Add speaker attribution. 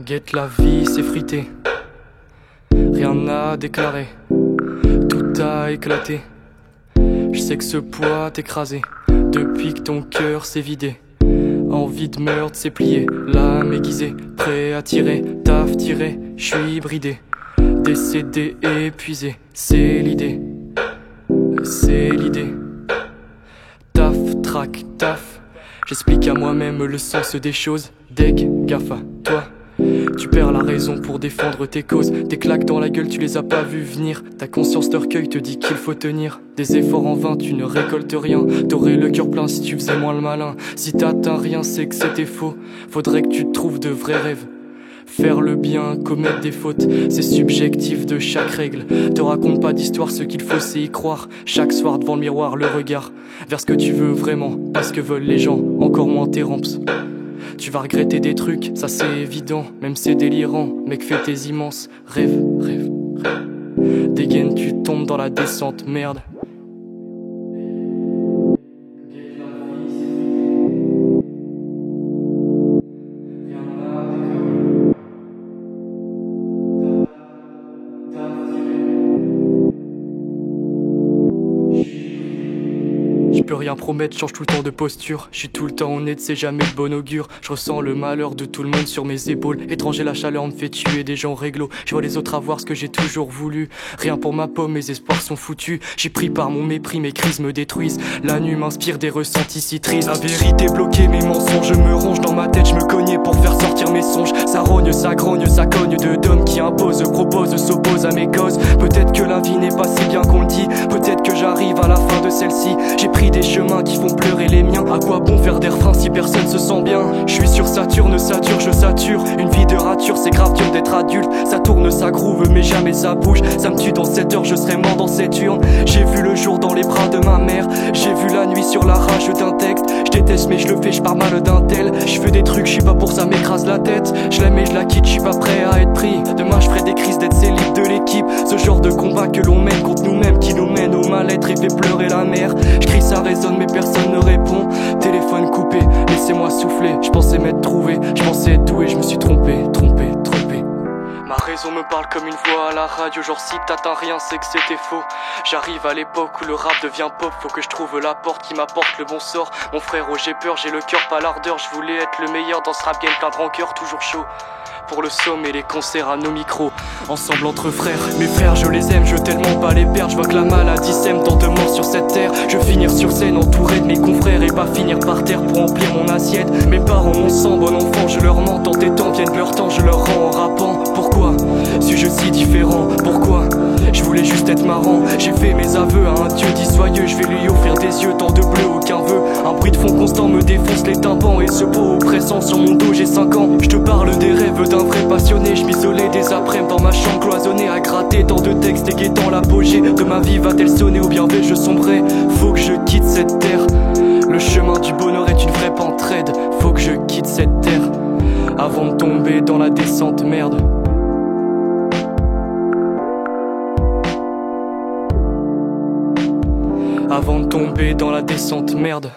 Speaker 1: Guette la vie s'effriter, rien n'a déclaré, tout a éclaté. Je sais que ce poids t'écrasé depuis que ton cœur s'est vidé. Envie de meurtre s'est plié, l'âme aiguisée, prêt à tirer, taf tiré, j'suis bridé, décédé, épuisé, c'est l'idée, c'est l'idée. Taf, trac, taf, j'explique à moi-même le sens des choses. Deg, gaffe à toi. Tu perds la raison pour défendre tes causes. Tes claques dans la gueule, tu les as pas vues venir. Ta conscience d'orgueil te dit qu'il faut tenir. Des efforts en vain, tu ne récoltes rien. T'aurais le cœur plein si tu faisais moins le malin. Si t'atteins rien, c'est que c'était faux. Faudrait que tu te trouves de vrais rêves. Faire le bien, commettre des fautes, c'est subjectif de chaque règle. Te raconte pas d'histoire, ce qu'il faut c'est y croire. Chaque soir devant le miroir, le regard vers ce que tu veux vraiment, pas ce que veulent les gens, encore moins tes ramps. Tu vas regretter des trucs, ça c'est évident, même c'est délirant. Mec, fais tes immenses rêves, rêves, rêves. Dégaine, tu tombes dans la descente, merde. Je peux rien promettre, change tout le temps de posture. Je suis tout le temps honnête, c'est jamais de bon augure. Je ressens le malheur de tout le monde sur mes épaules. Étranger, la chaleur me fait tuer des gens réglo. Je vois les autres avoir ce que j'ai toujours voulu. Rien pour ma pomme, mes espoirs sont foutus. J'ai pris par mon mépris, mes crises me détruisent. La nuit m'inspire des ressentis si tristes. La vérité bloquée, mes mensonges, je me ronge dans ma tête, je me cognais pour faire sortir mes songes. Ça rogne, ça grogne, ça cogne de d'hommes qui imposent, proposent, s'opposent à mes causes. Peut-être que la vie n'est pas si bien qu'on le dit. Peut-être que j'arrive à la fin de celle-ci. J'ai pris des chemins qui font pleurer les miens. À quoi bon faire des refrains si personne se sent bien? Je suis sur Saturne, sature, je sature. Une vie de rature, c'est grave dur d'être adulte. Ça tourne, ça groove, mais jamais ça bouge. Ça me tue dans 7 heures, je serai mort dans cette urne. J'ai vu le jour dans les bras de ma mère. J'ai vu la nuit sur la rage d'un texte. Je déteste mais je le fais, je pars mal d'un tel. Je fais des trucs, je suis pas pour ça, m'écrase la tête. Je l'aime et je la quitte, je suis pas prêt à être pris. Demain je ferai des crises d'être célib de l'équipe. Ce genre de combat que l'on mène contre nous-mêmes, qui nous mène au mal-être et fait pleurer la mer. Je crie, ça résonne mais personne ne répond. Téléphone coupé, laissez-moi souffler. Je pensais m'être trouvé, je pensais être doué. Je me suis trompé. Ma raison me parle comme une voix à la radio. Genre si t'atteins rien c'est que c'était faux. J'arrive à l'époque où le rap devient pop. Faut que je trouve la porte qui m'apporte le bon sort. Mon frère, oh j'ai peur, j'ai le cœur pas l'ardeur. Je voulais être le meilleur dans ce rap game plein de rancœur, toujours chaud pour le somme et les concerts à nos micros. Ensemble entre frères, mes frères je les aime, je veux tellement pas les perdre. Je vois que la maladie sème tant de morts sur cette terre. Je veux finir sur scène entouré de mes confrères et pas finir par terre pour remplir mon assiette. Mes parents mon sang, bon enfant, je leur mens. Tant et tant viennent leur temps, je leur rends en rappant. Pourquoi suis-je si différent? Pourquoi je voulais juste être marrant? J'ai fait mes aveux à un Dieu dit soyeux. Je vais lui offrir des yeux, tant de bleu, aucun vœu. Un bruit de fond constant me défonce les tympans. Et ce pot oppressant sur mon dos, j'ai 5 ans. Je te parle des rêves d'un vrai passionné. Je m'isolais des après-midi dans ma chambre cloisonnée à gratter tant de textes et guettant l'apogée de ma vie. Va-t-elle sonner ou bien vais-je sombrer? Faut que je quitte cette terre. Le chemin du bonheur est une vraie pente raide. Faut que je quitte cette terre avant de tomber dans la descente, merde. Avant de tomber dans la descente, merde.